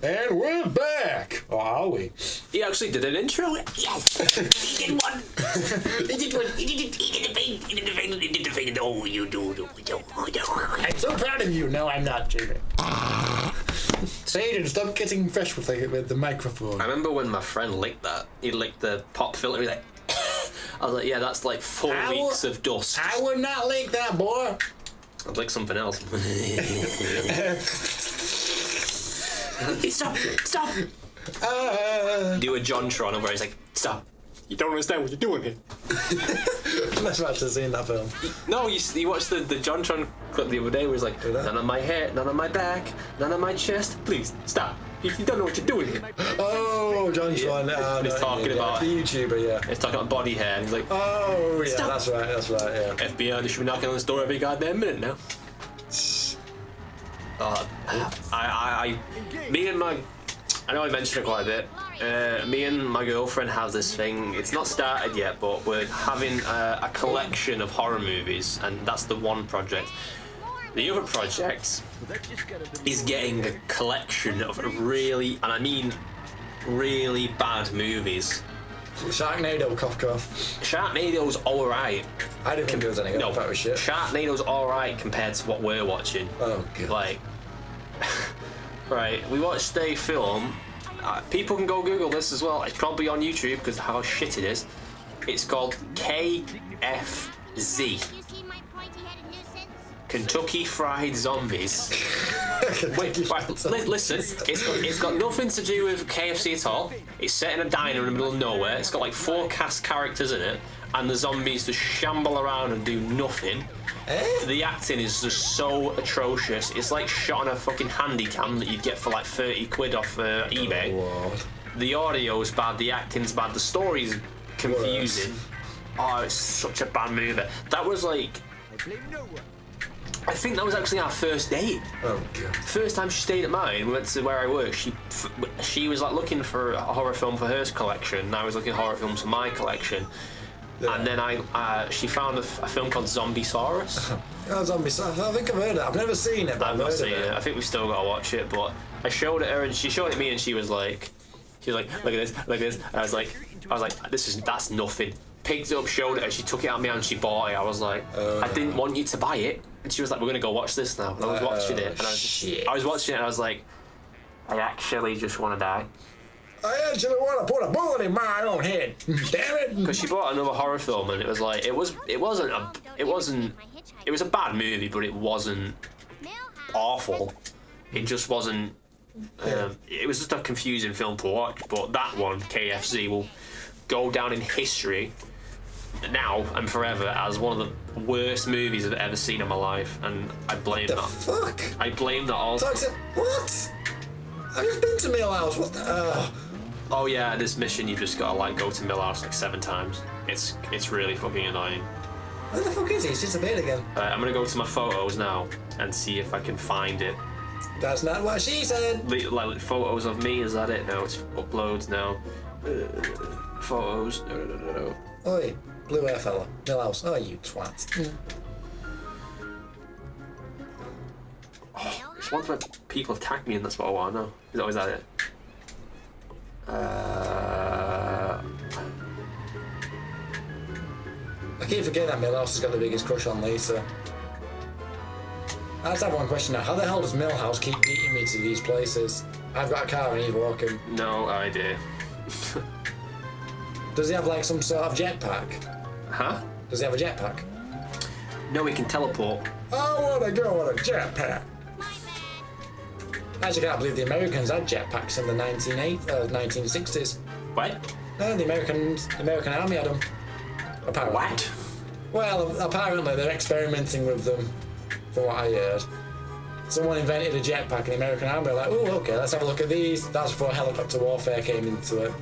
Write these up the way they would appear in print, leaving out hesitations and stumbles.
And we're back! Or are we? He actually did an intro. Yes! He did one! He did one! He did the thing! He did the thing! He did the thing! Oh, you do. I'm so proud of you! No, I'm not, Jimmy. Aiden, stop getting fresh with the microphone. I remember when my friend licked that. He licked the pop filter. He was like... I was like, yeah, that's like 4 weeks of dust. I would not lick that, boy. I'd lick something else. Stop! Do a Jontron where he's like, stop. You don't understand what you're doing here. I've never actually seen that film. No, you watched the Jontron clip the other day where he's like, none on my head, none on my back, none on my chest. Please, stop. You don't know what you're doing here. Oh, Jontron. Yeah. He's talking about... The YouTuber, yeah. He's talking about body hair and he's like... Oh, yeah, stop. that's right, yeah. FBI, they should be knocking on this door every goddamn minute now. Me and my... I know I mentioned it quite a bit. Me and my girlfriend have this thing. It's not started yet, but we're having a collection of horror movies, and that's the one project. The other project is getting a collection of really, and I mean really bad movies. Sharknado, Kofko. Sharknado's alright. I didn't think it was any good. No, I thought it was shit. Sharknado's alright compared to what we're watching. Oh, God. Like, right, we watched a film. People can go Google this as well. It's probably on YouTube because of how shit it is. It's called KFZ. Kentucky Fried Zombies. Wait, listen, it's got nothing to do with KFC at all. It's set in a diner in the middle of nowhere. It's got like 4 cast characters in it, and the zombies just shamble around and do nothing. The acting is just so atrocious. It's like shot on a fucking handy cam that you'd get for like 30 quid off eBay. Oh, the audio's bad, the acting's bad, the story's confusing. Oh, it's such a bad movie. That was like... I think that was actually our first date. Oh, God. First time she stayed at mine, we went to where I work. She was like looking for a horror film for her collection, and I was looking at horror films for my collection. Yeah. And then she found a film called Zombiesaurus. Oh, Zombiesaurus. I think I've heard it. I've never seen it, but I've not seen it. I think we've still got to watch it, but I showed it her, and she showed it to me, and she was like, look at this. And I was like, that's nothing. Picked it up, showed it her, she took it at me and she bought it. I was like, I didn't want you to buy it. And she was like, we're gonna go watch this now. And I was watching it, and I was watching it, and I was like, I actually just want to die. I actually want to put a bullet in my own head. Damn it! Because she bought another horror film, and it was like, it was a bad movie, but it wasn't awful. It just wasn't. It was just a confusing film to watch. But that one, KFZ, will go down in history now and forever as one of the worst movies I've ever seen in my life, and I blame that. Fuck? I blame that all. What? I've just been to Millhouse. What the? Oh yeah, this mission you've just got to like go to Millhouse like 7 times. It's really fucking annoying. Where the fuck is he? It's disappeared again. I'm gonna go to my photos now and see if I can find it. That's not what she said. Like photos of me, is that it? No, it's uploads now. Photos. No. Oi, blue hair fella. Millhouse. Oh, you twat. Oh, it's one where people have tagged me and that's what I want to know. Is that it? I keep forgetting that Millhouse has got the biggest crush on Lisa. I just have one question now. How the hell does Millhouse keep beating me to these places? I've got a car and he's walking. No idea. Does he have like some sort of jetpack? Huh? Does he have a jetpack? No, he can teleport. I want to go on a jetpack. I actually can't believe the Americans had jetpacks in the 1960s. What? No, the American army had them. Apparently. What? Well, apparently they're experimenting with them, from what I heard. Someone invented a jetpack and the American army were like, oh, okay, let's have a look at these. That's before helicopter warfare came into it.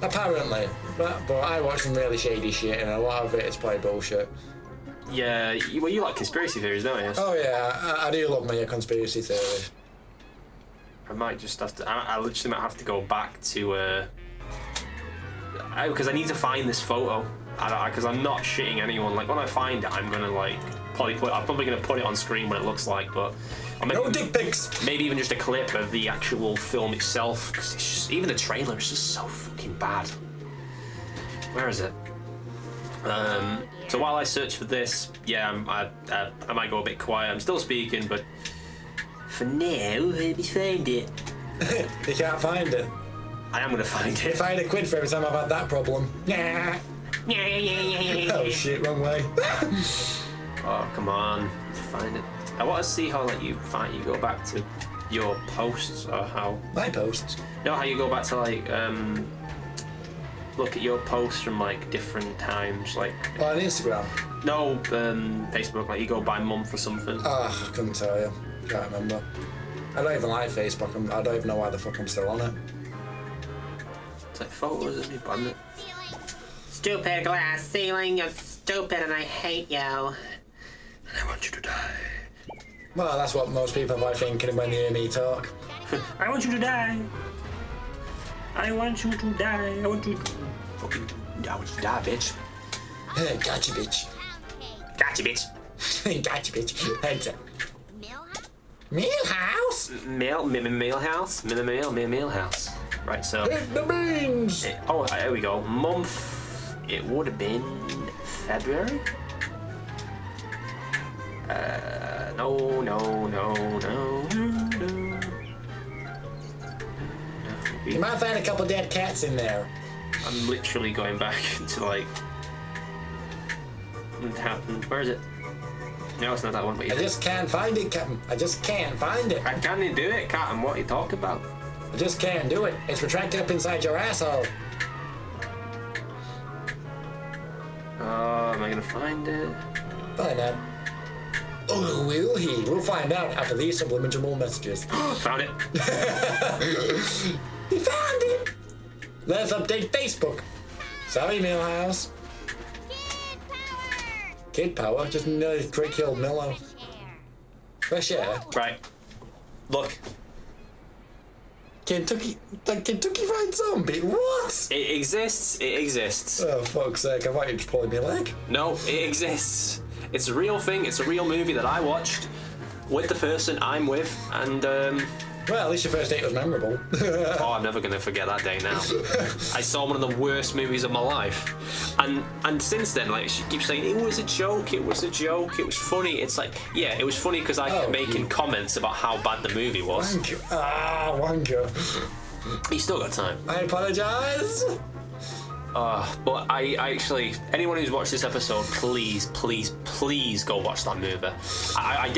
Apparently. But I watched some really shady shit and a lot of it is probably bullshit. Yeah, well, you like conspiracy theories, don't you? Oh yeah, I do love my conspiracy theories. I might just have to. I literally might have to go back to. Because I need to find this photo. Because I'm not shitting anyone. Like when I find it, I'm gonna like probably going to put it on screen what it looks like, but No dick pics. maybe even just a clip of the actual film itself, because even the trailer is just so fucking bad. Where is it? So while I search for this, yeah, I might go a bit quiet. I'm still speaking, but for now, let me find it. You can't find it. I am gonna find it. If I had a quid for every time I've had that problem. Oh shit, wrong way. Oh, come on, find it. I want to see how like you go back to your posts, or how. My posts? No, how you go back to like look at your posts from like different times, like. On Instagram? No, Facebook. Like you go by month or something. Ah, I couldn't tell you. Can't remember. I don't even like Facebook. I don't even know why the fuck I'm still on it. It's like photos of me, but it. Stupid glass ceiling, you're stupid and I hate you. And I want you to die. Well, that's what most people are thinking when they hear me talk. I want you to die. I want you to die. I want you to. Fucking. I want you to die, bitch. Gotcha, bitch. Gotcha, bitch. Gotcha, bitch. Heads up. Millhouse? Millhouse. Right, so. Hit the beans! Oh, here we go. Month. It would have been February? No. You might find a couple dead cats in there. I'm literally going back to like. What happened? Where is it? No, it's not that one. But I just can't find it, Captain. I just can't find it. I can't do it, Captain. What are you talking about? I just can't do it. It's retracted up inside your asshole. Oh, am I gonna find it? Find out. Oh, will he? We'll find out after these subliminal messages. Found it. He found it! Let's update Facebook. Sorry, Millhouse. Kid power? Just nearly killed Millo. Fresh air? Right. Look. Kentucky Fried Zombie? What? It exists. Oh, fuck's sake, I thought you were just pulling my leg. No, it exists. It's a real thing. It's a real movie that I watched with the person I'm with, and well, at least your first date was memorable. oh, I'm never gonna forget that day now. I saw one of the worst movies of my life, and since then, like, she keeps saying it was a joke, it was funny. It's like, yeah, it was funny because I kept making comments about how bad the movie was. Wanker. Ah, wanker. You still got time. I apologize. But I actually, anyone who's watched this episode, please go watch that movie. I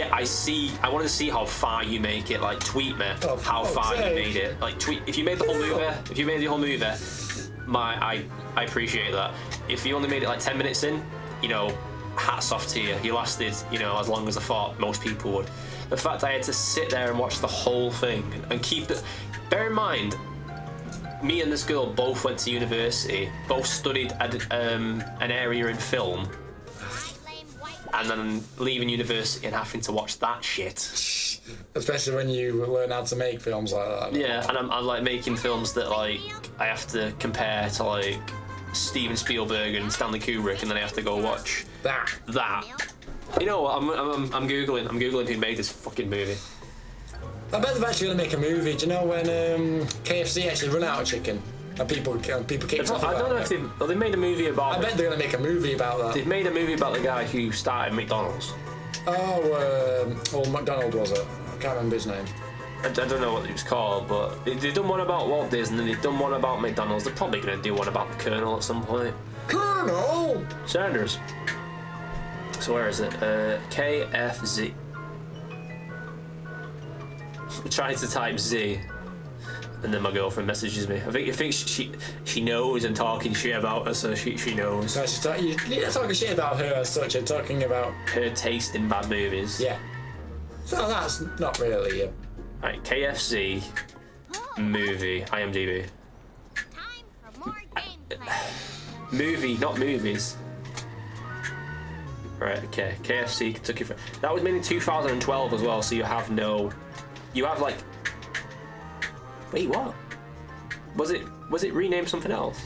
want to see how far you make it. Like, tweet me how far you made it. Like, tweet if you made the whole movie. If you made the whole movie, I appreciate that. If you only made it like 10 minutes in, you know, hats off to you. You lasted, you know, as long as I thought most people would. The fact I had to sit there and watch the whole thing and keep it. Bear in mind, me and this girl both went to university, both studied an area in film, and then leaving university and having to watch that shit. Especially when you learn how to make films like that. Yeah, and I'm like making films that like I have to compare to like Steven Spielberg and Stanley Kubrick, and then I have to go watch that. You know what? I'm googling who made this fucking movie. I bet they're actually going to make a movie. Do you know when KFC actually run out of chicken? And people keep talking I don't know if they made a movie about. I bet they're going to make a movie about that. They've made a movie about the guy who started McDonald's. Oh, McDonald was it? I can't remember his name. I don't know what it was called, but they've done one about Walt Disney, they've done one about McDonald's. They're probably going to do one about the Colonel at some point. Colonel Sanders. So where is it? KFZ. I'm trying to type Z, and then my girlfriend messages me. I think she knows I'm talking shit about her, so she knows. No, you're not talking shit about her as such. You're talking about her taste in bad movies. Yeah. So that's not really it. Right, KFC movie IMDb. Movie, not movies. Right, okay. KFC Kentucky Fried. That was made in 2012 as well, so you have like. Wait, what? Was it renamed something else?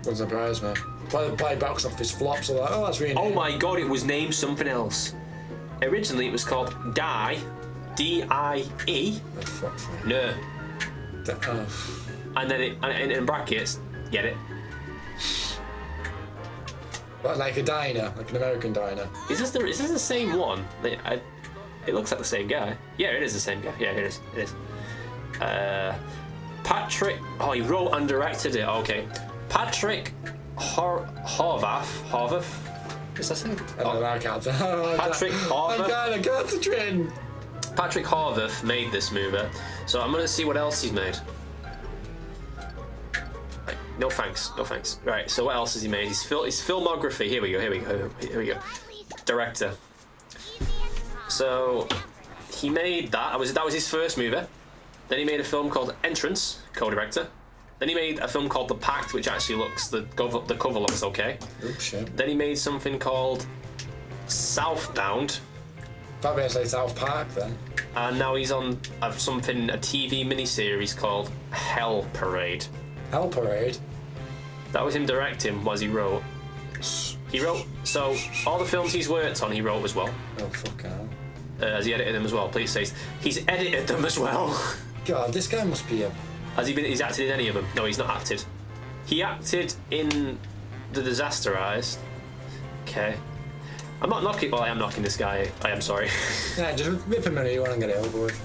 Doesn't surprise me. By box office flops, so like, oh, that's really. Oh my god, it was named something else. Originally, it was called Die, D-I-E, Oh, fuck's sake. ner. Oh. And then and in brackets, get it? Like a diner, like an American diner. Is this the same one? It looks like the same guy. Yeah, it is the same guy. Yeah, it is. It is. Patrick. Oh, he wrote and directed it. Okay. Patrick Horvath. Is that it? I can't tell. Patrick Horvath. I'm kind of concentrating. Patrick Horvath made this movie, so I'm gonna see what else he's made. No thanks, no thanks. Right, so what else has he made? His filmography. Here we go. Director. So he made that. That was his first movie. Then he made a film called Entrance, co-director. Then he made a film called The Pact, which actually looks the cover looks okay. Oops, shit. Then he made something called Southbound. Probably I say South Park then. And now he's on a TV miniseries called Hell Parade. Hell Parade. That was him directing, was he wrote. So all the films he's worked on, he wrote as well. Oh, fuck hell. Has he edited them as well? Please say he's edited them as well. God, this guy must be a... He's acted in any of them? No, he's not acted. He acted in The Disasterized. Okay. I'm not knocking. Well, I am knocking this guy. I am sorry. Yeah, just rip him a new one and get it over with.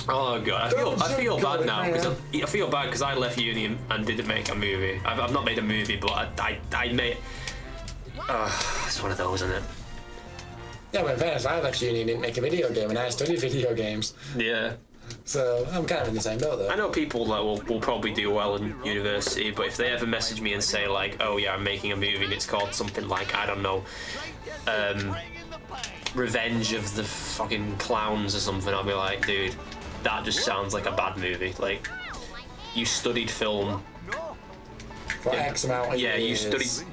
Oh god, I feel bad now because I feel bad because I left uni and didn't make a movie. I've not made a movie, but I made. It's one of those, isn't it? Yeah, but in fairness, I left uni and didn't make a video game, and I studied video games. Yeah. So I'm kind of in the same boat though. I know people that will probably do well in university, but if they ever message me and say like, oh yeah, I'm making a movie and it's called something like, I don't know, Revenge of the fucking Clowns or something, I'll be like, dude, that just sounds like a bad movie. Like, you studied film. For X amount of years.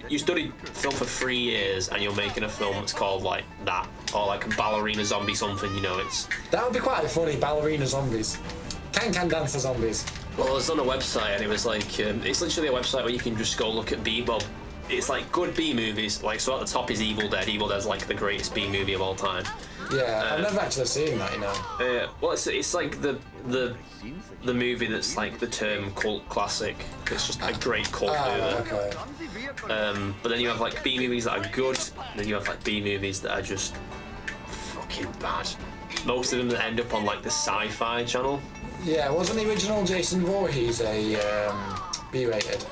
you studied film for 3 years and you're making a film that's called like that, or like a ballerina zombie something, you know, it's... That would be quite funny, ballerina zombies. Can dancer zombies. Well, it's on a website and it was like, it's literally a website where you can just go look at well, it's like good B movies, like, so at the top is Evil Dead. Evil Dead's like the greatest B movie of all time. Yeah, I've never actually seen that, you know. Well, it's like the movie that's like the term cult classic. It's just a great cult movie. Okay. But then you have like B movies that are good, and then you have like B movies that are just fucking bad. Most of them that end up on like the Sci-Fi Channel. Yeah, wasn't the original Jason Voorhees a B-rated?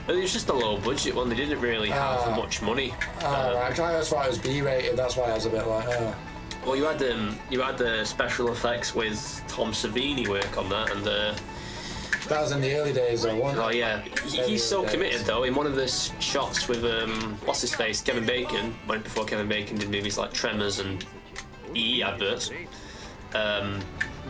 It was just a low budget one. They didn't really have much money. Right. That's why it was B-rated. That's why I was a bit like, oh. Well, you had the special effects with Tom Savini work on that, and that was in the early days, though, wasn't it? oh yeah, he's so committed though. In one of the shots with what's his face, Kevin Bacon, went before Kevin Bacon did movies like Tremors and EE adverts.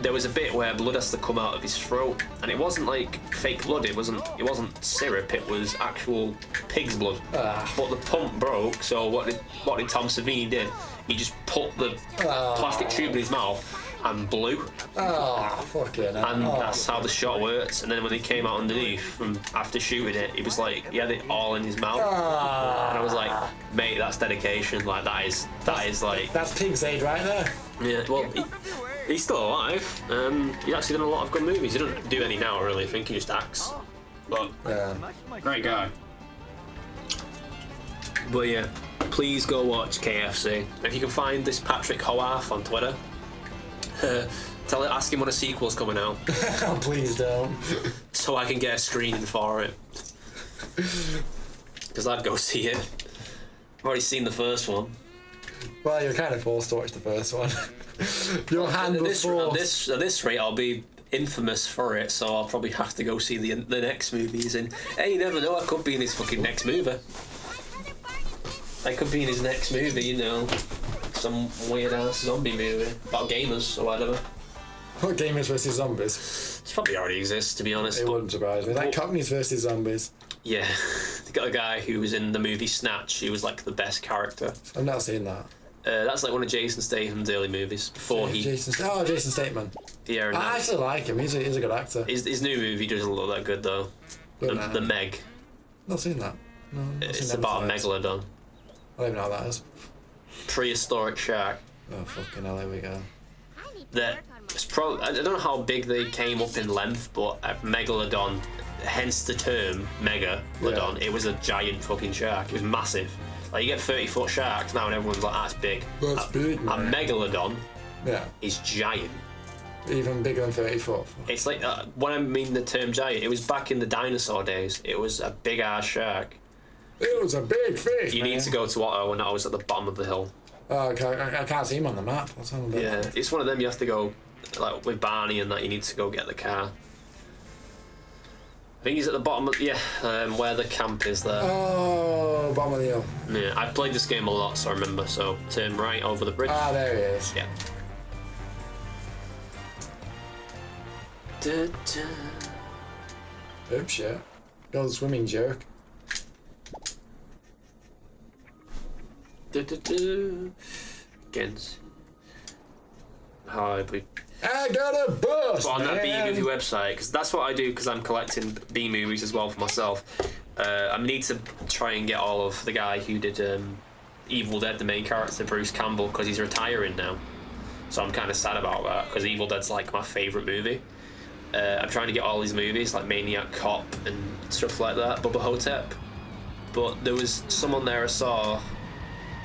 There was a bit where blood has to come out of his throat, and it wasn't like fake blood. It wasn't syrup. It was actual pig's blood. But the pump broke. So what did Tom Savini did? He just put the plastic tube in his mouth and blew. Oh, fucking hell. And that's how the shot works. And then when he came out underneath from after shooting it, he was like, he had it all in his mouth. And I was like, mate, that's dedication. Like that is like, that's Pig's Aid right there. yeah. Well, he's still alive. He's actually done a lot of good movies. He doesn't do any now, really. I think he just acts. But great guy. But yeah, please go watch KFZ. If you can find this Patrick Howarth on Twitter, ask him when a sequel's coming out. Oh, please don't. So I can get a screening for it. Because I'd go see it. I've already seen the first one. Well, you're kind of forced to watch the first one. Your hand was forced. At this rate, I'll be infamous for it, so I'll probably have to go see the next movies. And hey, you never know, I could be in his fucking next movie. I could be in his next movie, you know. Some weird ass zombie movie about gamers or whatever. What, Gamers vs Zombies? It probably already exists, to be honest. It wouldn't surprise me. Like Cockneys vs Zombies. Yeah, they got a guy who was in the movie Snatch. He was like the best character. I've not seen that. That's like one of Jason Statham's early movies before Jason Statham. Yeah, I actually like him. He's a good actor. His new movie doesn't look that good though. The Meg. Not seen that. It's about a megalodon. I don't even know what that is. Prehistoric shark. Oh, fucking hell, there we go. It's probably, I don't know how big they came up in length, but a megalodon, hence the term megalodon, it was a giant fucking shark. It was massive. Like, you get 30-foot sharks now and everyone's like, that's big. That's big, A megalodon is giant. Even bigger than 30 foot. It's like, when I mean the term giant, it was back in the dinosaur days. It was a big ass shark. It was a big fish. You need to go to Otto, and I was at the bottom of the hill. Oh, okay. I can't see him on the map. That's how I'm doing. Yeah, it's one of them you have to go, like with Barney and that, you need to go get the car. I think he's at the bottom of, where the camp is there. Oh, bottom of the hill. Yeah, I've played this game a lot, so I remember. So turn right over the bridge. Ah, there he is. Yeah. Oops, yeah. Go the swimming jerk. Gens. Hi, we. I got a bus, On that man. B-movie website, because that's what I do, because I'm collecting B-movies as well for myself. I need to try and get all of the guy who did Evil Dead, the main character, Bruce Campbell, because he's retiring now. So I'm kind of sad about that, because Evil Dead's like my favourite movie. I'm trying to get all these movies, like Maniac Cop and stuff like that, Bubba Hotep. But there was someone there I saw,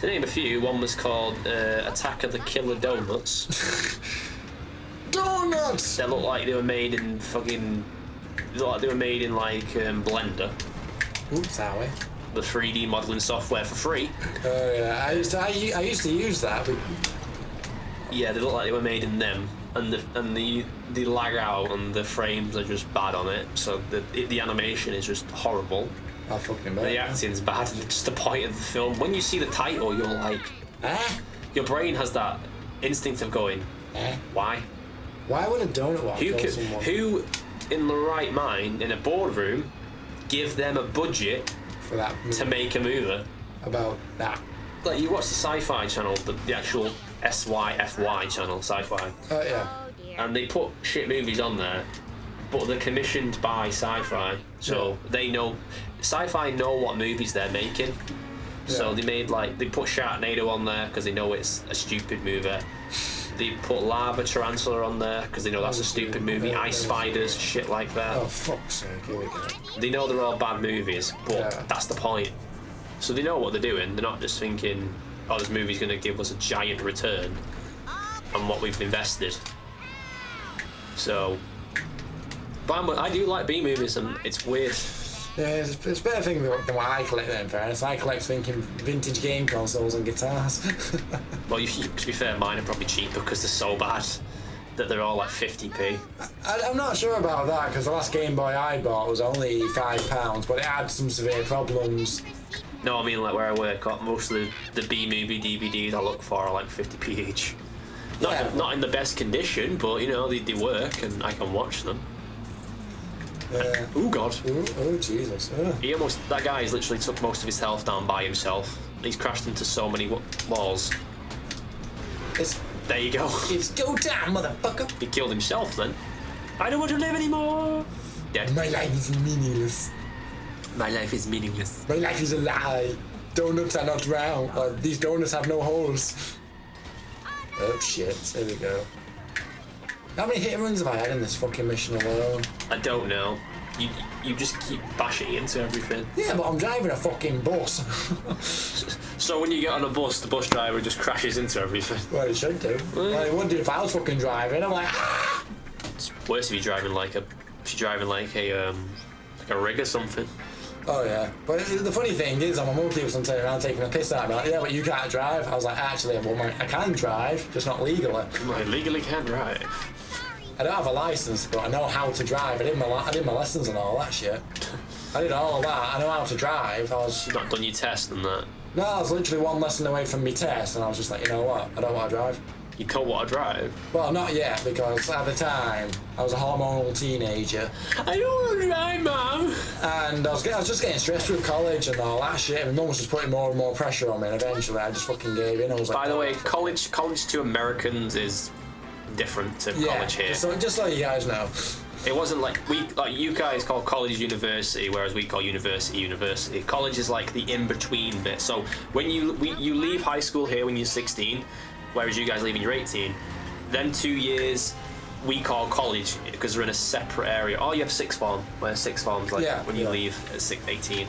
to name a few, one was called Attack of the Killer Donuts. Donuts! They look like they were made in fucking... They look like they were made in like Blender. Oops, Howie. The 3D modelling software for free. Oh yeah, I used to use that. But... Yeah, they look like they were made in them. And the lag out and the frames are just bad on it, so the animation is just horrible. I fucking bet. The acting's bad. Just the point of the film. When you see the title, you're like, your brain has that instinct of going, why? Why would a donut want to kill someone? Who, in the right mind, in a boardroom, give them a budget For that to make a movie? About that. Like, you watch the Sci-Fi channel, the actual SYFY channel, Sci-Fi. Oh yeah. And they put shit movies on there, but they're commissioned by Sci-Fi, so they know. Sci-Fi know what movies they're making, so they put Sharknado on there because they know it's a stupid movie. They put Lava Tarantula on there because they know that's a stupid movie. Ice Spiders, shit like that. Oh fuck's sake, here we go. They know they're all bad movies, but that's the point. So they know what they're doing. They're not just thinking, oh, this movie's going to give us a giant return on what we've invested. So, but I do like B movies, and it's weird. Yeah, it's a better thing than what I collect then, in fairness. I collect thinking vintage game consoles and guitars. Well, to be fair, mine are probably cheaper because they're so bad that they're all like 50p. I'm not sure about that, because the last Game Boy I bought was only £5, but it had some severe problems. No, I mean like where I work, most of the B-movie DVDs I look for are like 50p each. Not in the best condition, but you know, they work and I can watch them. Oh god. Oh Jesus. Oh. That guy's literally took most of his health down by himself. He's crashed into so many walls. There you go. It's go down, motherfucker. He killed himself then. I don't want to live anymore. Dead. My life is meaningless. My life is meaningless. My life is a lie. Donuts are not round. These donuts have no holes. Oh shit, there we go. How many hit and runs have I had in this fucking mission alone? I don't know. You just keep bashing into everything. Yeah, but I'm driving a fucking bus. So when you get on a bus, the bus driver just crashes into everything. Well, it should do. Well, it wouldn't do if I was fucking driving. I'm like, ah! It's worse if you're driving like a rig or something. Oh yeah, but the funny thing is, I'm a multi people turning around taking a piss out of me. Like, yeah, but you can't drive. I was like, actually, I can drive, just not legally. I legally can drive. I don't have a license, but I know how to drive. I did my lessons and all that shit. I did all that. I know how to drive. You've not done your test and that. No, I was literally one lesson away from my test, and I was just like, you know what? I don't want to drive. You don't want to drive? Well, not yet, because at the time I was a hormonal teenager. I don't want to drive, Mum. And I was just getting stressed with college and all that shit. My mum was just putting more and more pressure on me, and eventually I just fucking gave in. I was like, by the way, college to Americans is different to college here. Just so you guys know. It wasn't like you guys call college university, whereas we call university. College is like the in-between bit. So when you leave high school here when you're 16, whereas you guys leave when you're 18, then 2 years we call college because they're in a separate area. Oh, you have sixth form, where sixth form's like when you leave at 18.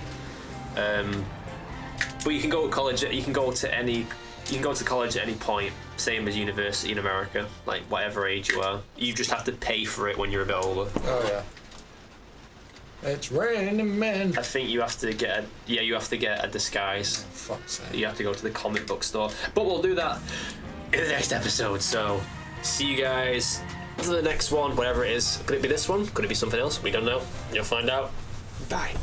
But you can go to college. You can go to college at any point, same as university in America, like whatever age you are. You just have to pay for it when you're a bit older. Oh yeah. It's raining men. I think you have to get a disguise. Oh, fuck's sake. You have to go to the comic book store. But we'll do that in the next episode. So see you guys to the next one, whatever it is. Could it be this one? Could it be something else? We don't know. You'll find out. Bye.